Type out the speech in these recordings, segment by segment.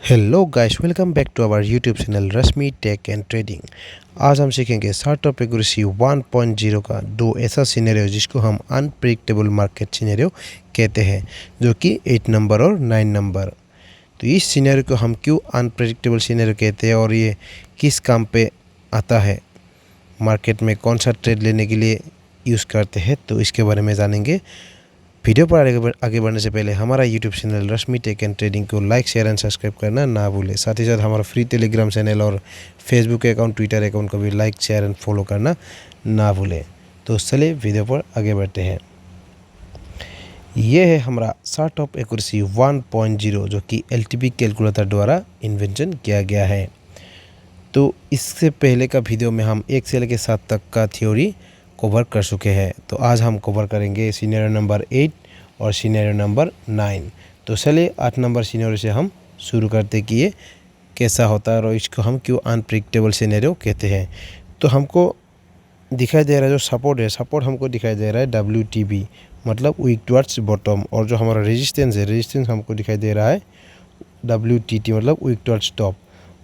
Hello guys, welcome back to our YouTube channel Rashmi tech and trading. आज हम सीखेंगे chart of accuracy 1.0 का दो ऐसा सिनेरियो जिसको हम अनप्रेडिक्टेबल मार्केट सिनेरियो कहते हैं, जो कि 8 नंबर और 9 नंबर। तो इस सिनेरियो को हम क्यों अनप्रेडिक्टेबल सिनेरियो कहते हैं और ये किस काम पे आता है, मार्केट में कौन सा ट्रेड लेने के लिए यूज़ करते हैं, तो इसके बारे में जानेंगे। वीडियो पर आगे बढ़ने से पहले हमारा YouTube channel Rashmi tech and trading को लाइक, शेयर एंड सब्सक्राइब करना ना भूलें। साथ ही साथ हमारा फ्री टेलीग्राम चैनल और फेसबुक अकाउंट, ट्विटर अकाउंट को भी लाइक, शेयर एंड फॉलो करना ना भूलें। तो चलिए वीडियो पर आगे बढ़ते हैं। ये है हमारा चार्ट ऑफ एक्यूरेसी 1.0, जो कि LTP कैलकुलेटर द्वारा इन्वेंशन किया गया है। तो इससे पहले का वीडियो में हम 1 से लेकर 7 तक का थ्योरी कवर कर चुके हैं। तो आज हम कवर करेंगे सिनेरियो नंबर 8 और सिनेरियो नंबर 9। तो चलिए 8 नंबर सिनेरियो से हम शुरू करते कि ये कैसा होता है और इसको हम क्यों अनप्रेडिक्टेबल सिनेरियो कहते हैं। तो हमको दिखाई दे रहा है जो सपोर्ट है, सपोर्ट हमको दिखाई दे रहा है WTB, मतलब वीक टुवर्ड्स बॉटम। और जो हमारा रेजिस्टेंस है, रेजिस्टेंस हमको दिखाई दे रहा है WTT, मतलब वीक टुवर्ड्स टॉप।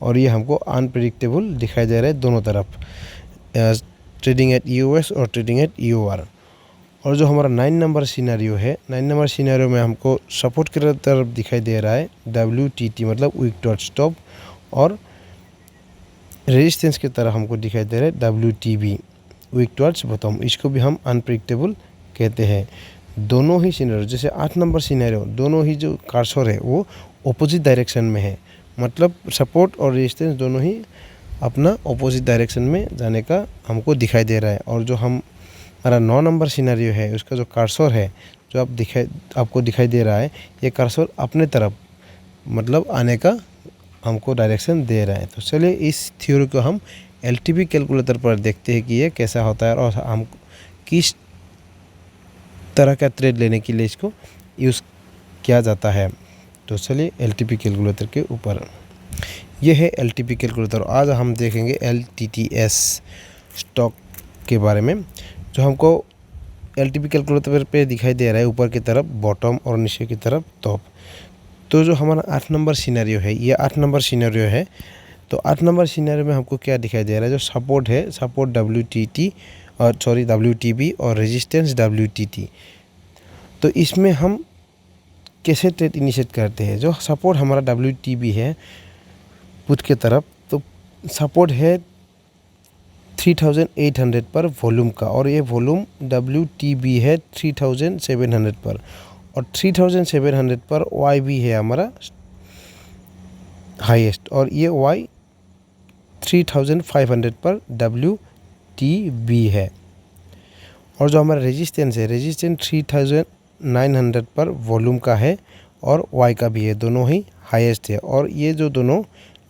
और ये हमको अनप्रेडिक्टेबल दिखाई दे रहा है दोनों तरफ, ट्रेडिंग एट US और ट्रेडिंग एट UR। और जो हमारा 9 नंबर सिनेरियो है, 9 नंबर सिनेरियो में हमको सपोर्ट की तरफ दिखाई दे रहा है WTT, मतलब वीक टुवर्ड्स टॉप, और रेजिस्टेंस की तरफ हमको दिखाई दे रहा है WTB, वीक टुवर्ड्स बॉटम। इसको भी हम अनप्रेडिक्टेबल कहते हैं। दोनों ही सिनेरियो, जैसे 8 नंबर सिनेरियो, दोनों ही जो कर्सर है वो ऑपोजिट डायरेक्शन में है, मतलब सपोर्ट और रेजिस्टेंस दोनों ही अपना ऑपोजिट डायरेक्शन में जाने का हमको दिखाई दे रहा है। और जो हमारा 9 नंबर सिनेरियो है, उसका जो कर्सर है, जो आपको दिखाई दे रहा है, ये कर्सर अपने तरफ मतलब आने का हमको डायरेक्शन दे रहा है। तो चलिए इस थ्योरी को हम LTP कैलकुलेटर पर देखते हैं कि ये कैसा होता है और हम किस तरह का ट्रेड लेने के लिए इसको यूज़ किया जाता है। तो चलिए LTP कैलकुलेटर के ऊपर, ये है LTP कैलकुलेटर। आज हम देखेंगे LTTS स्टॉक के बारे में, जो हमको LTP कैलकुलेटर पे दिखाई दे रहा है ऊपर की तरफ बॉटम और नीचे की तरफ टॉप। तो जो हमारा 8 नंबर सिनेरियो है, ये 8 नंबर सिनेरियो है। तो 8 नंबर सिनेरियो में हमको क्या दिखाई दे रहा है, जो सपोर्ट है, सपोर्ट WTB और रेजिस्टेंस WTT। तो इसमें हम कैसे ट्रेड इनिशिएट करते हैं। जो सपोर्ट हमारा WTB है पुट के तरफ, तो सपोर्ट है 3800 पर वॉल्यूम का, और ये वॉल्यूम WTB है 3700 पर, और 3700 पर YB है हमारा हाईएस्ट, और ये Y 3500 पर WTB है। और जो हमारा रेजिस्टेंस है, रेजिस्टेंस 3900 पर वॉल्यूम का है और Y का भी है, दोनों ही हाईएस्ट है। और ये जो दोनों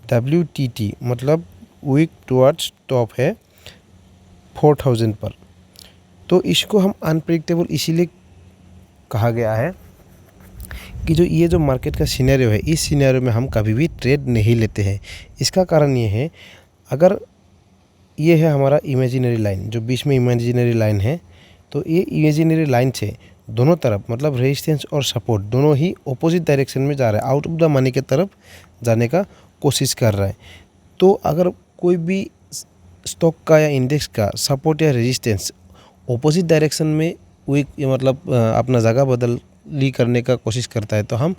WTT, मतलब वीक टुवर्ड्स टॉप है 4000 पर। तो इसको हम अनप्रेडिक्टेबल इसीलिए कहा गया है कि जो ये जो मार्केट का सिनेरियो है, इस सिनेरियो में हम कभी भी ट्रेड नहीं लेते हैं। इसका कारण ये है, अगर ये है हमारा इमेजिनरी लाइन, जो बीच में इमेजिनरी लाइन है, तो ये इमेजिनरी लाइन से दोनों तरफ, मतलब रेजिस्टेंस और सपोर्ट दोनों ही ऑपोजिट डायरेक्शन में जा रहा है, आउट ऑफ द मनी की तरफ जाने का कोशिश कर रहा है। तो अगर कोई भी स्टॉक का या इंडेक्स का सपोर्ट या रेजिस्टेंस ऑपोजिट डायरेक्शन में वीक, मतलब अपना जगह बदली करने का कोशिश करता है, तो हम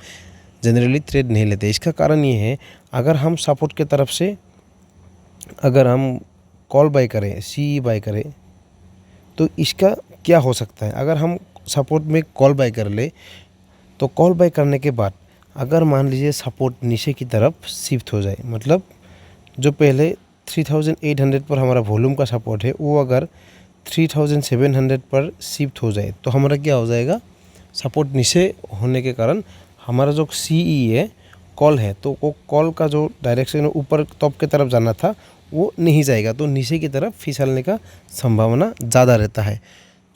जनरली ट्रेड नहीं लेते। इसका कारण ये है, अगर हम सपोर्ट के तरफ से अगर हम कॉल बाय करें, CE बाय करें, तो इसका क्या हो सकता है। अगर हम सपोर्ट में कॉल बाय कर ले, तो कॉल बाय करने के बाद अगर मान लीजिए सपोर्ट नीचे की तरफ शिफ्ट हो जाए, मतलब जो पहले 3800 पर हमारा वॉल्यूम का सपोर्ट है, वो अगर 3700 पर शिफ्ट हो जाए, तो हमारा क्या हो जाएगा, सपोर्ट नीचे होने के कारण हमारा जो CE है, कॉल है, तो वो कॉल का जो डायरेक्शन ऊपर टॉप की तरफ जाना था वो नहीं जाएगा, तो नीचे की तरफ फिसलने का संभावना ज़्यादा रहता है,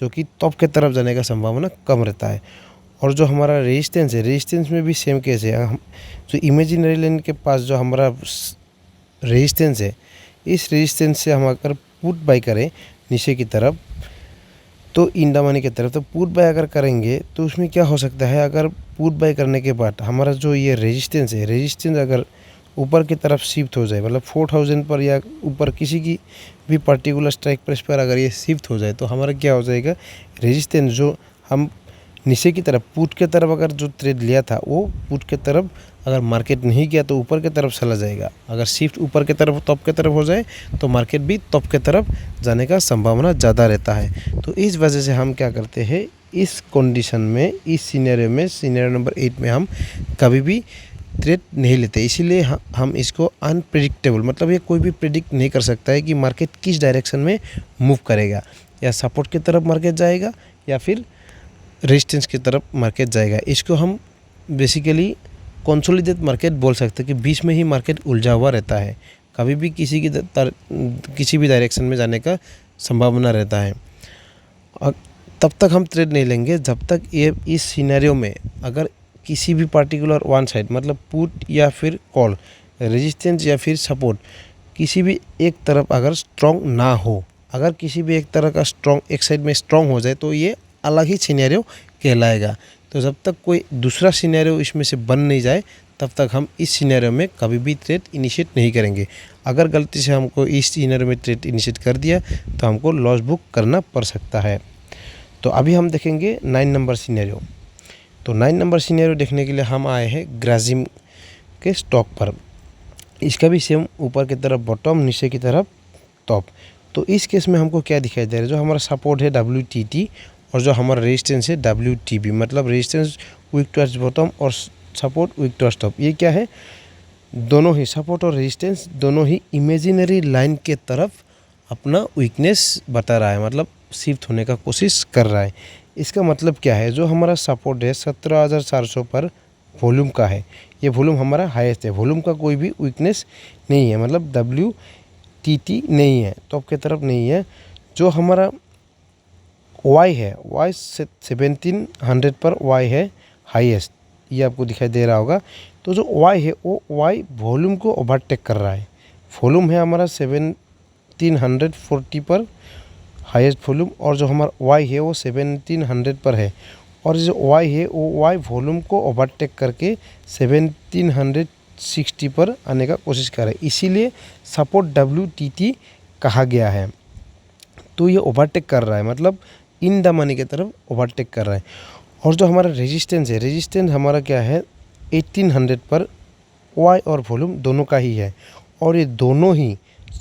जो कि टॉप की तरफ जाने का संभावना कम रहता है। और जो हमारा रेजिस्टेंस है, रेजिस्टेंस में भी सेम केस है। हम जो इमेजिनरी लाइन के पास जो हमारा रेजिस्टेंस है, इस रेजिस्टेंस से हम अगर पुट बाय करें नीचे की तरफ, तो इन द मनी की तरफ। तो पुट बाय अगर करेंगे तो उसमें क्या हो सकता है, अगर पुट बाय करने के बाद हमारा जो ये रेजिस्टेंस है, रेजिस्टेंस अगर ऊपर की तरफ शिफ्ट हो जाए, मतलब 4000 पर या ऊपर किसी की भी पर्टिकुलर स्ट्राइक प्राइस पर अगर ये शिफ्ट हो जाए तो हमारा क्या हो जाएगा, रेजिस्टेंस जो हम नीचे की तरफ पुट के तरफ अगर जो ट्रेड लिया था वो पुट के तरफ अगर मार्केट नहीं किया तो ऊपर की तरफ चला जाएगा। अगर शिफ्ट ऊपर की तरफ टॉप की तरफ हो जाए तो मार्केट भी टॉप की तरफ जाने का संभावना ज़्यादा रहता है। तो इस वजह से हम क्या करते हैं, इस कंडीशन में, इस सीनेरियो में, सीनेरियो नंबर 8 में हम कभी भी ट्रेड नहीं लेते। इसीलिए हम इसको अनप्रेडिक्टेबल, मतलब ये कोई भी प्रेडिक्ट नहीं कर सकता है कि मार्केट किस डायरेक्शन में मूव करेगा, या सपोर्ट की तरफ मार्केट जाएगा या फिर रेजिस्टेंस की तरफ मार्केट जाएगा। इसको हम बेसिकली कंसोलिडेट मार्केट बोल सकते हैं कि बीच में ही मार्केट उलझा हुआ रहता है, कभी भी किसी भी डायरेक्शन में जाने का संभावना रहता है। और तब तक हम ट्रेड नहीं लेंगे जब तक ये इस सिनेरियो में अगर किसी भी पर्टिकुलर वन साइड, मतलब पुट या फिर कॉल, रेजिस्टेंस या फिर सपोर्ट, किसी भी एक तरफ अगर स्ट्रॉन्ग ना हो, अगर किसी भी एक तरह का स्ट्रॉन्ग एक साइड में स्ट्रॉन्ग हो जाए तो ये अलग ही सिनेरियो कहलाएगा। तो जब तक कोई दूसरा सिनेरियो इसमें से बन नहीं जाए तब तक हम इस सिनेरियो में कभी भी ट्रेड इनिशिएट नहीं करेंगे। अगर गलती से हमको इस सिनेरियो में ट्रेड इनिशिएट कर दिया तो हमको लॉस बुक करना पड़ सकता है। तो अभी हम देखेंगे 9 नंबर सिनेरियो। तो 9 नंबर सिनेरियो देखने के लिए हम आए हैं ग्रासिम के स्टॉक पर। इसका भी सेम ऊपर की तरफ बॉटम, नीचे की तरफ टॉप। तो इस केस में हमको क्या दिखाई दे रहा है, जो हमारा सपोर्ट है WTT और जो हमारा रेजिस्टेंस है WTB, मतलब रेजिस्टेंस वीक टुवर्ड्स बॉटम और सपोर्ट वीक टुवर्ड्स टॉप। ये क्या है, दोनों ही सपोर्ट और रेजिस्टेंस दोनों ही इमेजिनरी लाइन के तरफ अपना वीकनेस बता रहा है, मतलब शिफ्ट होने का कोशिश कर रहा है। इसका मतलब क्या है, जो हमारा सपोर्ट है 17,400 पर वॉल्यूम का है, ये वॉल्यूम हमारा हाईएस्ट है, वॉल्यूम का कोई भी वीकनेस नहीं है, मतलब WTT नहीं है, टॉप की तरफ नहीं है। जो हमारा Y है, Y 1700 पर Y है हाईएस्ट, ये आपको दिखाई दे रहा होगा। तो जो Y है वो Y वॉल्यूम को ओवरटेक कर रहा है। वॉल्यूम है हमारा 1740 पर हाईएस्ट वॉल्यूम, और जो हमारा Y है वो 1700 पर है, और जो Y है वो Y वॉल्यूम को ओवरटेक करके 1760 पर आने का कोशिश कर रहा है, इसीलिए सपोर्ट WTT कहा गया है। तो ये ओवरटेक कर रहा है, मतलब इन द मनी की तरफ ओवरटेक कर रहा है। और जो हमारा रेजिस्टेंस है, रेजिस्टेंस हमारा क्या है 1800 पर Y और वॉल्यूम दोनों का ही है, और ये दोनों ही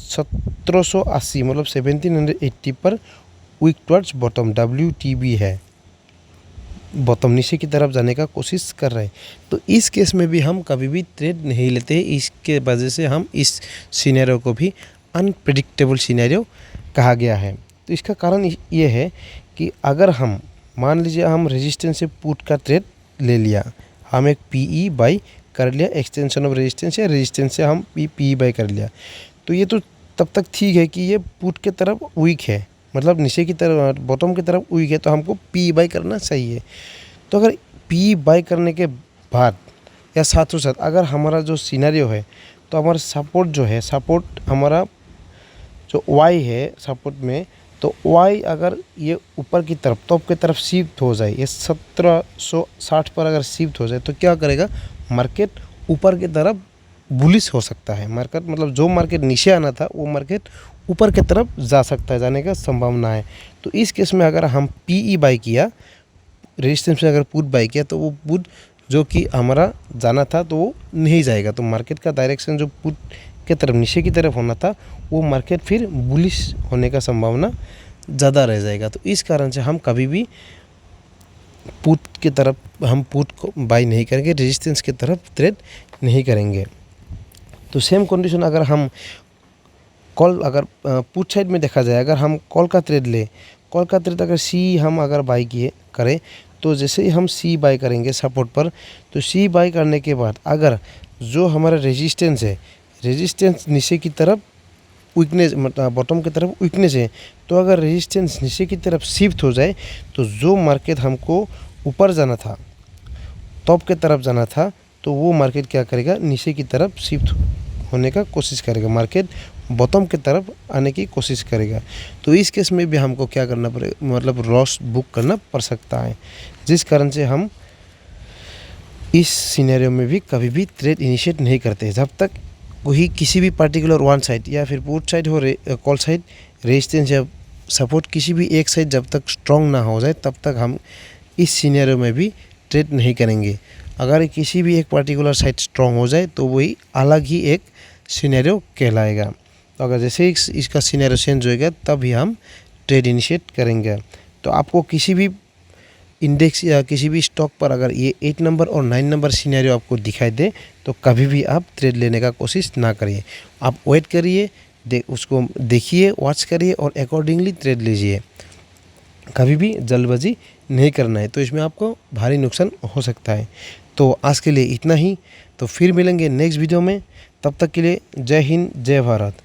1780 मतलब 1780 पर वीक टुवर्ड्स बॉटम WTB है, बॉटम नीचे की तरफ जाने का कोशिश कर रहे हैं। तो इस केस में भी हम कभी भी ट्रेड नहीं लेते, इसके वजह से हम इस सिनेरियो को भी अनप्रेडिक्टेबल सिनेरियो कहा गया है। तो इसका कारण ये है कि अगर हम मान लीजिए हम रेजिस्टेंस से पुट का ट्रेड ले लिया, हम एक PE बाई कर लिया, एक्सटेंशन ऑफ रेजिस्टेंस या रेजिस्टेंस से हम PE बाई कर लिया, तो ये तो तब तक ठीक है कि ये पुट के तरफ वीक है, मतलब नीचे की तरफ बॉटम की तरफ वीक है, तो हमको PE बाई करना चाहिए। तो अगर PE बाई करने के बाद या साथों साथ अगर हमारा जो सिनेरियो है, तो हमारा सपोर्ट जो है, सपोर्ट हमारा जो Y है सपोर्ट में, तो Y अगर ये ऊपर की तरफ टॉप की तरफ शिफ्ट हो जाए, ये 1760 पर अगर शिफ्ट हो जाए तो क्या करेगा, मार्केट ऊपर की तरफ बुलिश हो सकता है। मार्केट मतलब जो मार्केट नीचे आना था वो मार्केट ऊपर की तरफ जा सकता है, जाने का संभावना है। तो इस केस में अगर हम PE बाई किया, रेजिस्टेंस में अगर पुट बाई किया, तो वो पुट जो कि हमारा जाना था तो वो नहीं जाएगा, तो मार्केट का डायरेक्शन जो पुट के तरफ नीचे की तरफ होना था वो मार्केट फिर बुलिश होने का संभावना ज़्यादा रह जाएगा। तो इस कारण से हम कभी भी पुट की तरफ हम पुट को बाई नहीं करेंगे, रेजिस्टेंस की तरफ ट्रेड नहीं करेंगे। तो सेम कंडीशन अगर हम कॉल, अगर पुट साइड में देखा जाए, अगर हम कॉल का ट्रेड ले, कॉल का ट्रेड अगर C हम अगर बाई किए करें, तो जैसे ही हम C बाई करेंगे सपोर्ट पर, तो C बाई करने के बाद अगर जो हमारा रेजिस्टेंस है, रेजिस्टेंस नीचे की तरफ वीकनेस, मतलब बॉटम की तरफ वीकनेस है, तो अगर रेजिस्टेंस नीचे की तरफ शिफ्ट हो जाए तो जो मार्केट हमको ऊपर जाना था, टॉप की तरफ जाना था, तो वो मार्केट क्या करेगा, नीचे की तरफ शिफ्ट होने का कोशिश करेगा, मार्केट बॉटम की तरफ आने की कोशिश करेगा। तो इस केस में भी हमको क्या करना पड़ेगा, मतलब लॉस बुक करना पड़ सकता है, जिस कारण से हम इस सिनेरियो में भी कभी भी ट्रेड इनिशिएट नहीं करते जब तक कोई किसी भी पर्टिकुलर वन साइड या फिर पुट साइड हो, कॉल साइड, रेजिस्टेंस या सपोर्ट किसी भी एक साइड जब तक स्ट्रॉन्ग ना हो जाए तब तक हम इस सिनेरियो में भी ट्रेड नहीं करेंगे। अगर किसी भी एक पर्टिकुलर साइड स्ट्रॉन्ग हो जाए तो वही अलग ही एक सिनेरियो कहलाएगा। तो अगर जैसे ही इसका सिनेरियो चेंज होएगा तभी हम ट्रेड इनिशिएट करेंगे। तो आपको किसी भी इंडेक्स या किसी भी स्टॉक पर अगर ये 8 नंबर और 9 नंबर सिनेरियो आपको दिखाई दे तो कभी भी आप ट्रेड लेने का कोशिश ना करिए। आप वेट करिए, उसको देखिए, वॉच करिए और अकॉर्डिंगली ट्रेड लीजिए। कभी भी जल्दबाजी नहीं करना है, तो इसमें आपको भारी नुकसान हो सकता है। तो आज के लिए इतना ही, तो फिर मिलेंगे नेक्स्ट वीडियो में। तब तक के लिए जय हिंद, जय भारत।